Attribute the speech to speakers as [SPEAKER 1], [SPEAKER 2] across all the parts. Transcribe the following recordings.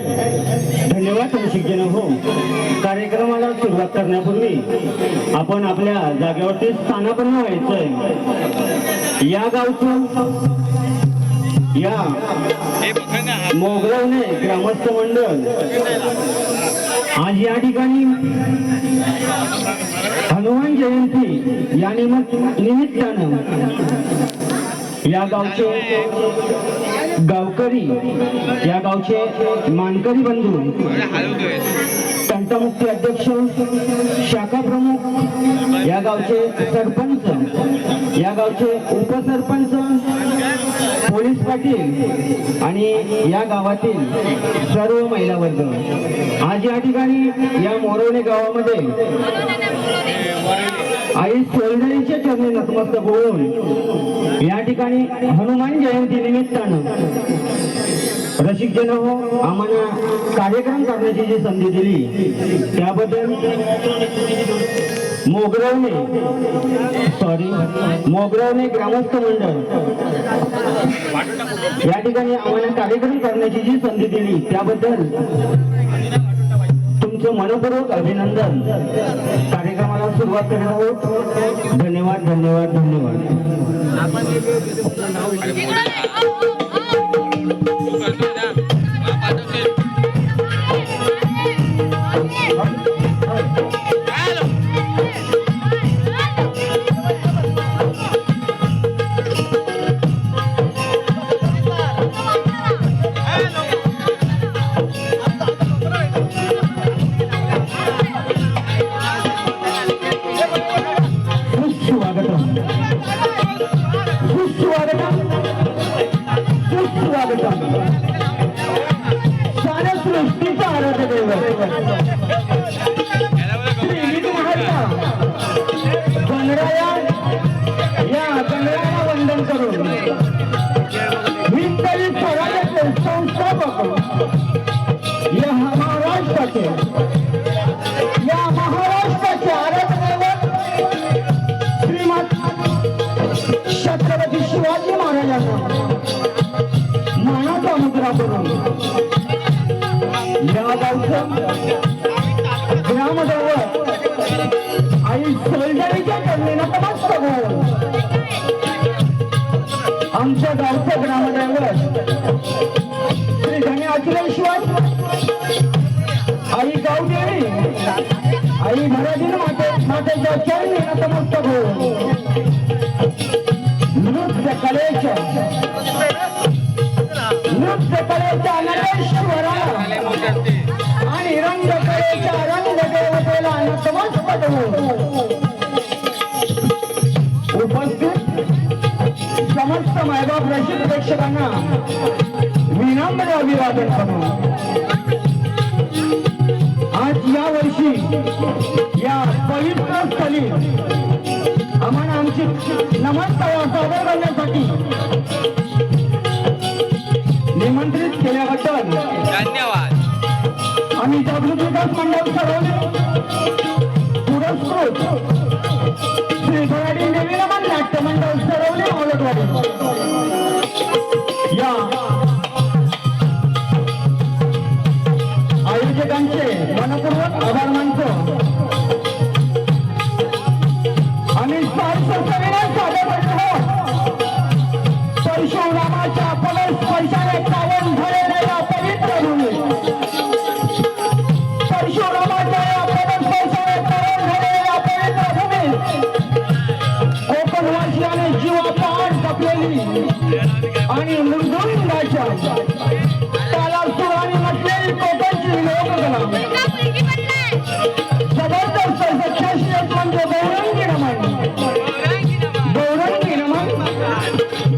[SPEAKER 1] धन्यवाद शिक्षण हो. कार्यक्रमाला सुरुवात करण्यापूर्वी आपण आपल्या जागेवरती स्थानापन्न व्हायचंय. या गावचं या मोगरावणे ग्रामस्थ मंडळ आज या ठिकाणी हनुमान जयंती या निमित्तानं या गावचे गावकरी या गावचे मानकरी बंधू तंटामुक्ती अध्यक्ष शाखा प्रमुख या गावचे सरपंच या गावचे उपसरपंच पोलीस पाटील आणि या गावातील सर्व महिला वर्ग आज या ठिकाणी या मोरवणे गावामध्ये आई सोलडरीच्या चरणी नतमस्तक होऊन या ठिकाणी हनुमान जयंती निमित्तानं रसिकजन हो आम्हाला कार्यक्रम करण्याची जी संधी दिली त्याबद्दल मोगरावणे ग्रामस्थ मंडळ या ठिकाणी आम्हाला कार्यक्रम करण्याची जी संधी दिली त्याबद्दल तुमचं मनपूर्वक अभिनंदन. कार्यक्रमाला सुरुवात करत आहोत. धन्यवाद धन्यवाद धन्यवाद. वंदन करून संस्थापक या महाराष्ट्राचे आराधनेवर श्रीमंत छत्रपती शिवाजी महाराजांना मानाचा मुद्रा करून या गावचं ग्रामदैवत आई सोलडरीच्या चरणी नतमस्तक होऊन आमच्या गावचं महाराजीन मातेच्या चरणी नतमस्तक होऊन नृत्य कलेच्या नटेश्वराला आणि रंगकलेच्या रंगदेवतेला नतमस्तक होऊन उपस्थित समस्त मायबाप रसिक प्रेक्षकांना विनम्र अभिवादन करू। आज या वर्षी या पवित्र स्थळी आम्हाला आमची नमस्कार सादर करण्यासाठी निमंत्रित केल्याबद्दल
[SPEAKER 2] धन्यवाद।
[SPEAKER 1] आम्ही जागृत विकास मंडळ सरवली पुरस्कृत श्री भराडी देवी नमन नाट्य मंडळ सरवली औलटवाडी या आयोजकांचे मनपूर्वक आभार मानतो। आम्ही स्पर्शाने परशुरामाच्या फलस्पर्शाने पावन झालेल्या या पवित्र भूमी परशुरामाच्या या फलस्पर्शाने पावन झालेल्या या पवित्र भूमी कोकणवासियाने जीवापाड जपलेली आणि मृदुंगाच्या ताला सुराने म्हटलेली कोकणची लोककला जबरदस्त सख्याश्रेष्ठ म्हणजे गौरंगी नमन गौरंगी नमन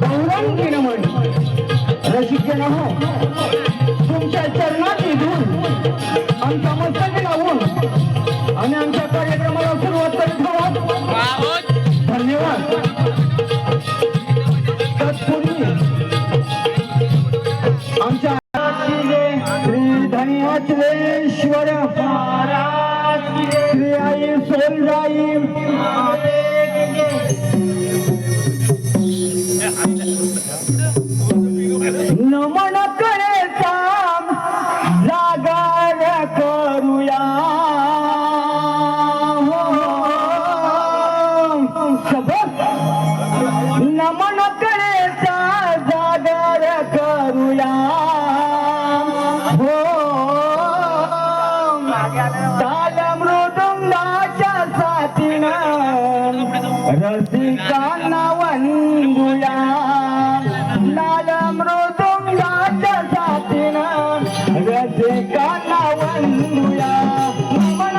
[SPEAKER 1] गौरंगी नमन रसिकजन हो तुमच्या चरणाची धूल आमच्या मस्तकी लावून आणि आमच्या कार्यक्रमाला सुरुवात करीत आहोत। धन्यवाद। तत्पूर्वी आमच्या श्री धनियाचलेश्वर श्री आई सोलराई नमन करेचा जागार करूया नमन करेचा जागार करूया हो ताल मृदुंगाच्या साथीनं रसिकांना वंदूया लाल मृदुंगाच्या साथीनं रसिकांना वंदूया नमन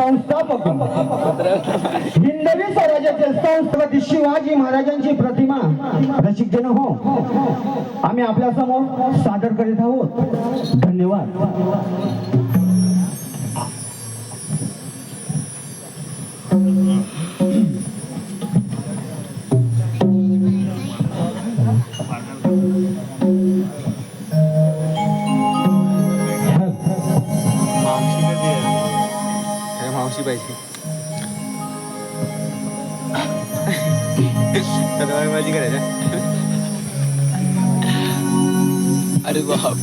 [SPEAKER 1] संस्थापक हिंदवी स्वराज्याचे संस्थापक शिवाजी महाराजांची प्रतिमा रसिक जन हो आम्ही आपल्या समोर सादर करीत आहोत. धन्यवाद.
[SPEAKER 2] मावशी पाहिजे माझी करायचं. अरे बाप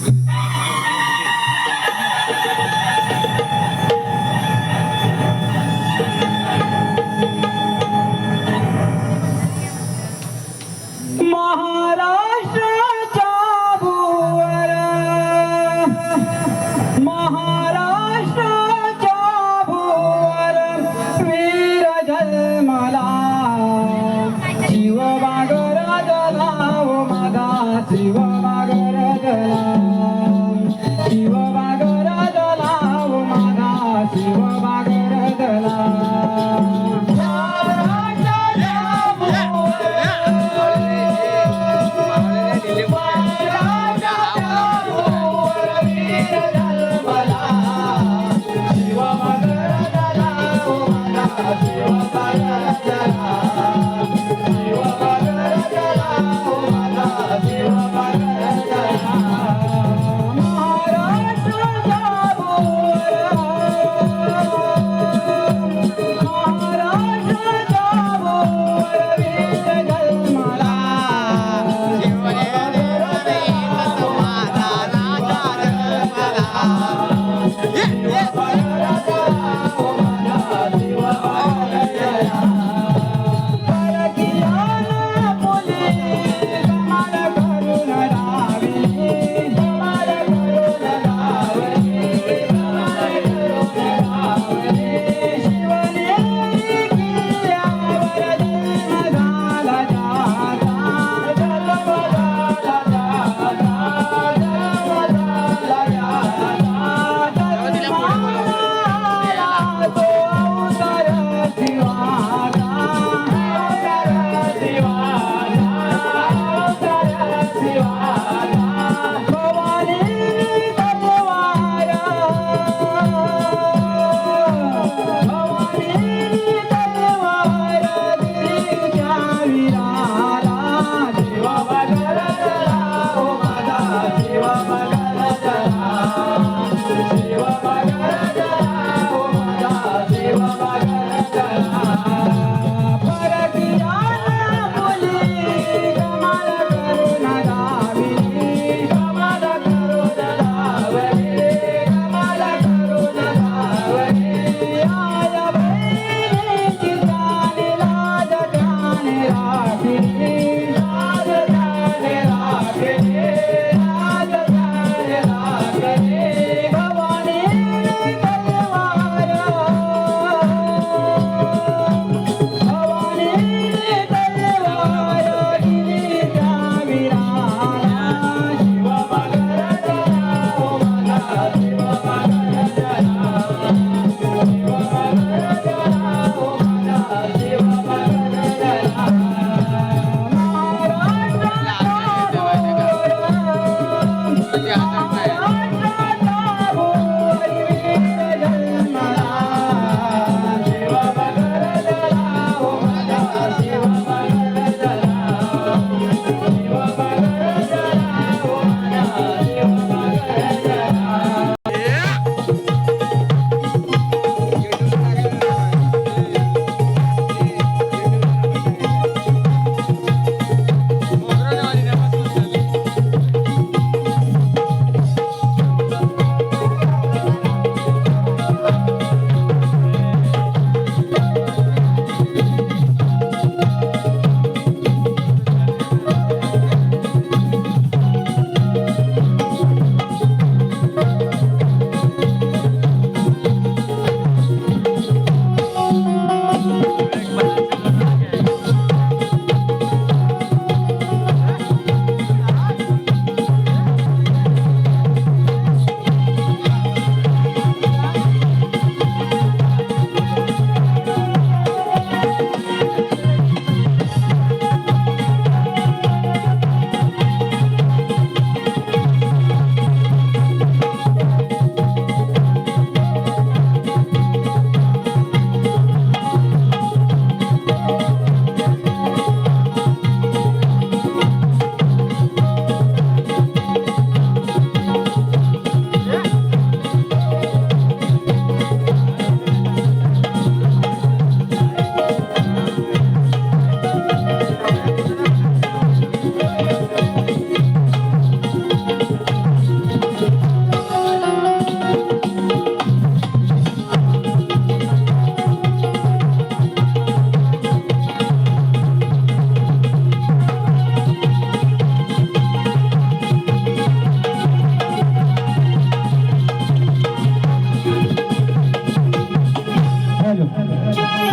[SPEAKER 1] हॅलो,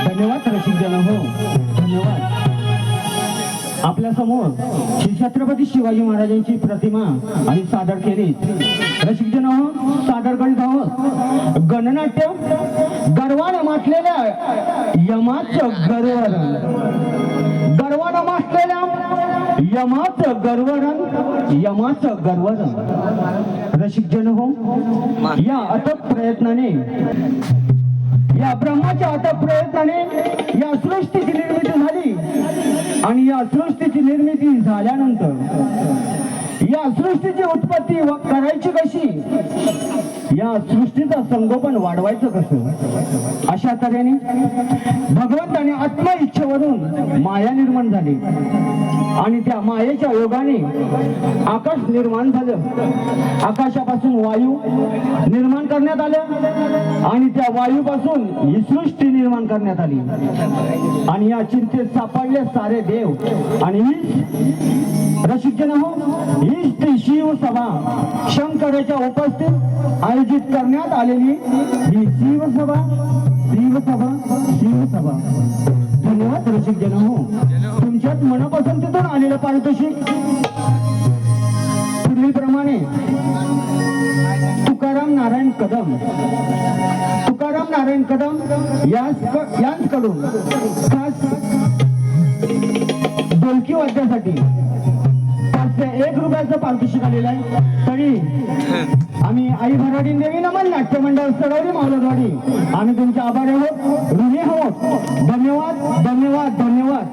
[SPEAKER 1] धन्यवाद रसिक जन हो, धन्यवाद. आपल्या समोर श्री छत्रपती शिवाजी महाराजांची प्रतिमा आम्ही सादर केली. रसिक जन हो, सादर करीत आहोत गणनाट्य गर्वानं माटलेल्या यमाचं गर्वरण, गर्वानं माटलेल्या यमाचं गर्वरण, यमाचं गर्वरण. रसिक जन हो, या अथक प्रयत्नाने, या ब्रह्माच्या अथक प्रयत्नाने या सृष्टीची निर्मिती झाली. आणि या सृष्टीची निर्मिती झाल्यानंतर या सृष्टीची उत्पत्ती करायची कशी, या सृष्टीचं संगोपन वाढवायचं कसं, अशा तऱ्हेने भगवंताने आत्मा इच्छेवरून माया निर्माण झाली. आणि त्या मायेच्या योगाने आकाश निर्माण झालं. आकाशापासून वायू निर्माण करण्यात आलं आणि त्या वायूपासून ही सृष्टी निर्माण करण्यात आली. आणि या चिंतेत सापडले सारे देव. आणि रसिक जन हो, हीच ती शिव सभा शंकराच्या उपस्थित आयोजित करण्यात आलेली ही शिवसभा, शिवसभा, शिवसभा. धन्यवाद रसिक जन हो, तुमच्यात मनपसंतीतून आलेलं पारितोषिक पूर्वीप्रमाणे तुकाराम नारायण कदम, तुकाराम नारायण कदम यांकडून खास ढोलकी वाद्यासाठी 1 रुपयाचं पारितोषिक आलेलं आहे. तरी आम्ही आई भराडी देवी नमन नाट्य मंडळ सडवली मावलतवाडी आम्ही तुमचे आभारी आहोत, ऋणी आहोत. धन्यवाद, धन्यवाद, धन्यवाद.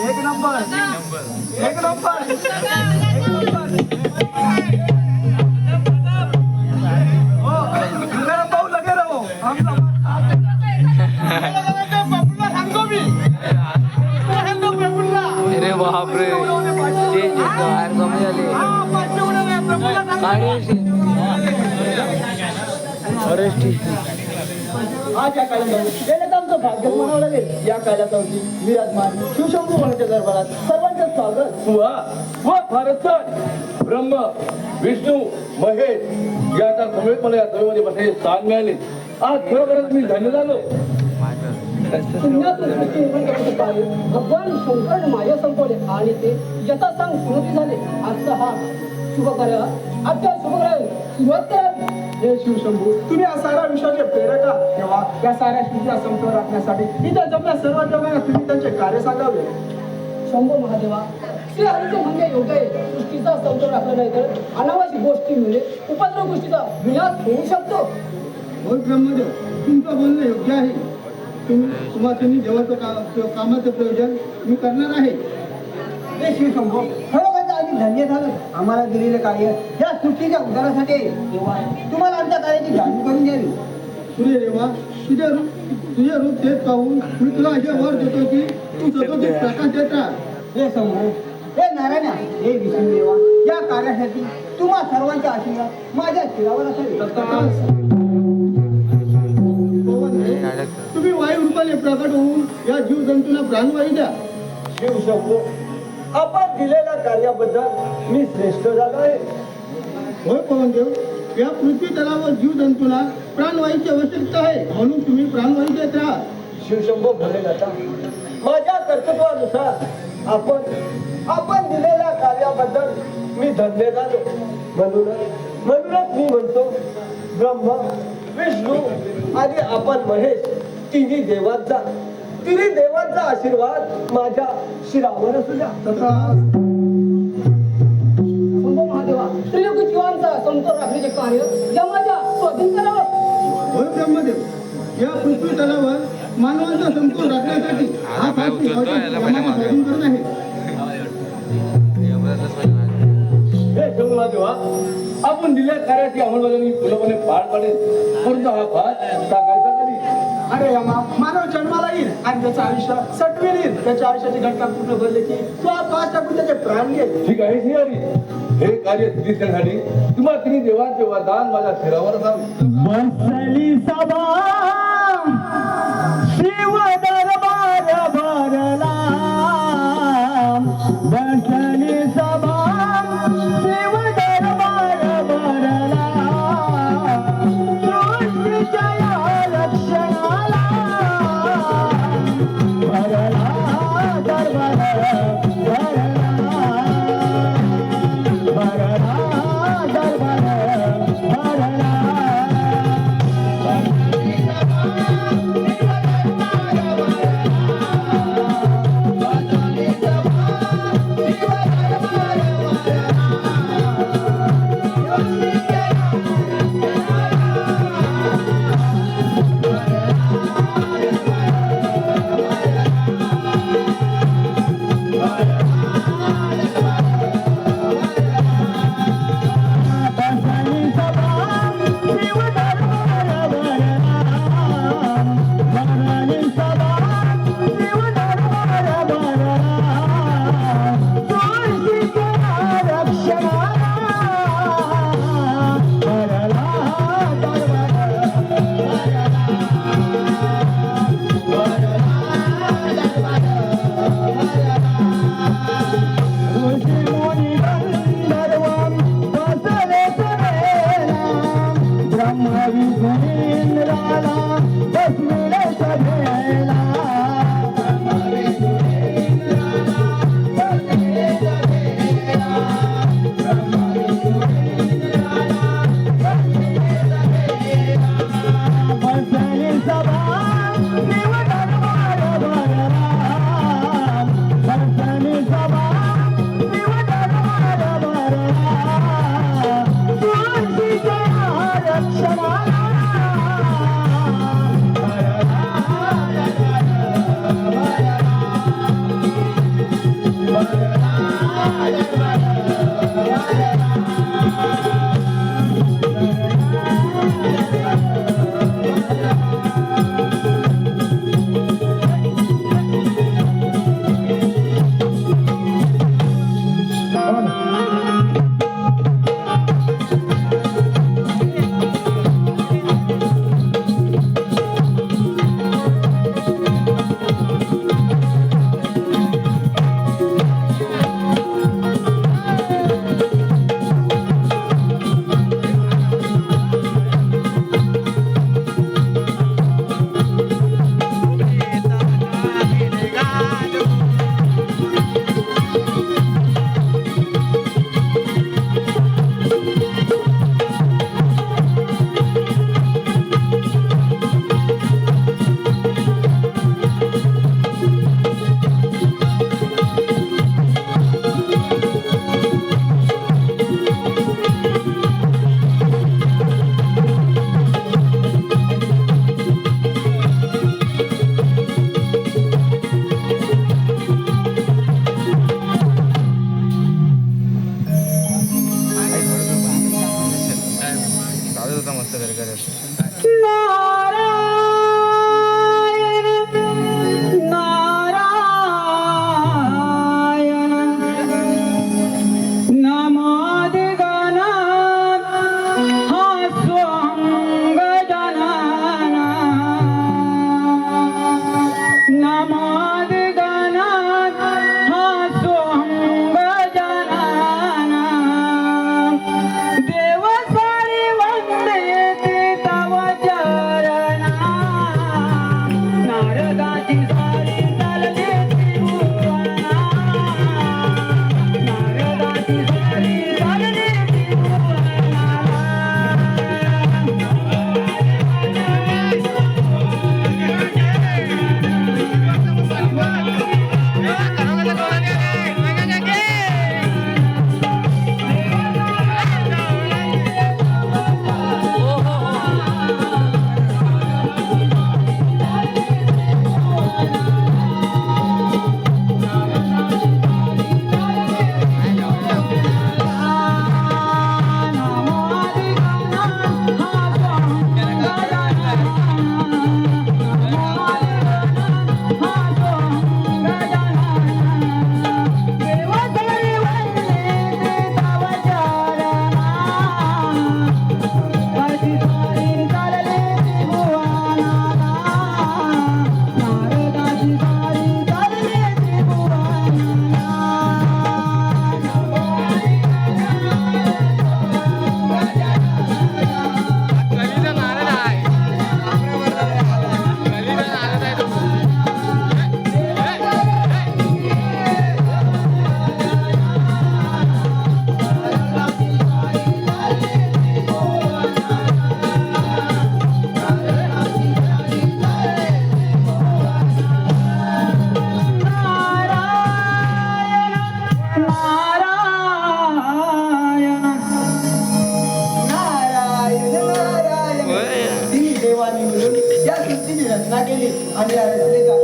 [SPEAKER 3] एक नंबर, एक नंबर, एक नंबर. हो, जरा पाहू लगे रहो.
[SPEAKER 2] अरे बापरे, ते बाहेर कमी झाले. अरे ठीक.
[SPEAKER 3] आज या काळात गेल्यात आमचं भाग्य म्हणावं लागेल. या काळात विराजमान शिवशंभू महाराजांच्या दरबारात सर्वांचं स्वागत.
[SPEAKER 4] व भारत ब्रह्म विष्णू महेश या आता समेत मला या सभेमध्ये बसायचे स्थान मिळाले. आज खरोखरच मी धन्य झालो.
[SPEAKER 3] पुण्यातून सृष्टी निर्माण करण्याचं कार्य भगवान शंकर माया संपवले आणि ते यथासांग पूर्ण झाले. आजचा हा शुभकार्य, आजच्या शुभकार्य सुरुवात करावी. हे शिवशंभू, तुम्ही या साऱ्या विश्वाचे प्रेरक आहात. तेव्हा या साऱ्या सृष्टीचा समतोल राखण्यासाठी इथं जमल्या सर्व जगांना तुम्ही त्यांचे कार्य सांगावे. शंभू महादेवा, श्री हरीचे म्हणणे योग्य आहे. सृष्टीचा समतोल राखला नाही तर अनावश्यक गोष्टी म्हणजे उपद्रव गोष्टीचा विनाश होऊ शकतो.
[SPEAKER 5] हो ब्रह्मदेव, तुमचं बोलणं योग्य आहे. तुम्ही देवाचं कामाचं प्रयोजन मी करणार आहे.
[SPEAKER 3] हे शिवशंभू, खरोखर आम्ही धन्य झालो. आम्हाला दिलेलं कार्य या सृष्टीच्या उद्धारासाठी आहे. तेव्हा तुम्हाला आमच्या कार्याची जाणीव करून द्यावी.
[SPEAKER 5] सूर्यदेवा, तुझे रूप तेच पाहून मी तुला असे वर देतो की तू सतत प्रकाश देत राहा.
[SPEAKER 3] हे शंभू, हे नारायणा, हे विष्णुदेवा, या कार्यासाठी तुम्हा सर्वांचे आशीर्वाद माझ्या शिरावर असावे.
[SPEAKER 5] तुम्ही वायू रूपाने प्रकट होऊन या जीवजंतूंना प्राणवायू द्या.
[SPEAKER 3] शिवशंभू, आपण दिलेल्या कार्याबद्दल मी श्रेष्ठ झालो आहे.
[SPEAKER 5] होय पवनदेव, या पृथ्वी तलावर जीवजंतूंना प्राणवायूची आवश्यकता आहे, म्हणून तुम्ही प्राणवायू देत राहा.
[SPEAKER 3] शिवशंभू भोलेनाथा, माझ्या कर्तृत्वानुसार आपण दिलेल्या कार्याबद्दल मी धन्य झालो. म्हणूनच मी म्हणतो, ब्रह्म विष्णू आणि आपण महेश तिन्ही देवांचा आशीर्वाद माझ्या शिरावर असू द्या. शंभू महादेवा, त्रिलोकी जीवांचा समतोल राखण्याचे कार्य या माझ्या स्वाधीन करावं.
[SPEAKER 5] होय ब्रह्मदेव, या पृथ्वी तलावर मानवांचा समतोल राखण्यासाठी हा खास साधन करत आहे.
[SPEAKER 4] हे शंभूदेवा, आपण दिलेल्या कार्याची अंमलबजावणी पूर्णपणे पार पाडेल. परंतु हा भात टाकायचा कधी?
[SPEAKER 3] अरे यमा, मानव जन्माला येईल आणि त्याचं आयुष्य सटवेल येईल. त्याच्या आयुष्याचे घटका पूर्ण भरले की तो पाच टाकून त्याचे प्राण घेईल.
[SPEAKER 4] ठीक आहे श्रीहरी, हे कार्य सिद्ध करण्यासाठी तुम्हाला तिन्ही देवांचे वरदान माझ्या शिरावर असावे.
[SPEAKER 1] बसली सभा शिव दरबार भरला, बसली सभा शिव दरबार भरला, सृष्टीची गुणेंद्राला बसविले सभेला बसली सभा निवडण भरभरा बसली सभा निवडण भरभरा तुळशीच्या रक्षणाला
[SPEAKER 2] चालू होता मस्त घरी करायचं
[SPEAKER 1] नारायण नारायण नमोदिगणा हा स्वंग जनाना नमोदिगणा हा स्वंग जनाना देव सारी वंदे तव चरणा नारदाची सारी चालते त्रिभुवना नारदाची सारी चालते त्रिभुवना
[SPEAKER 5] रचना केली आणि या रचनेचा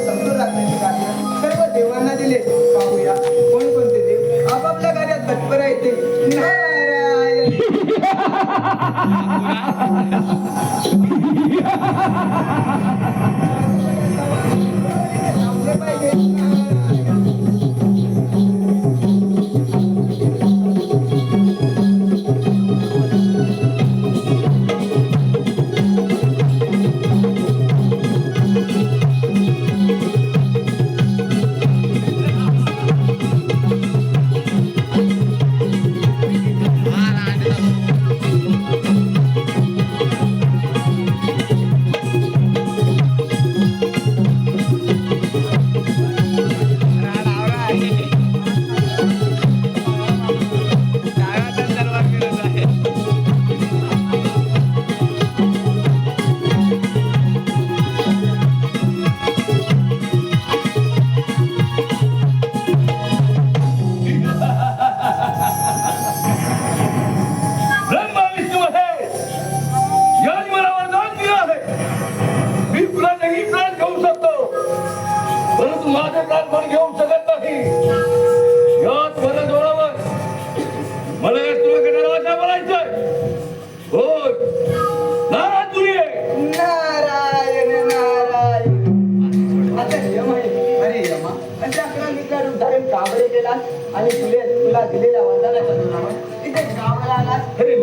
[SPEAKER 5] समजून लागण्याचे कार्य सर्व देवांना दिले. पाहूया कोणकोणते देव आपापल्या कार्यात तत्पर आहेत ते. नारायण थांबले पाहिजे. उदाहरण काबरे केलास आणि तुला दिलेल्या वरदानाच्या जोरावर इथे गावाला आलास.
[SPEAKER 4] अरे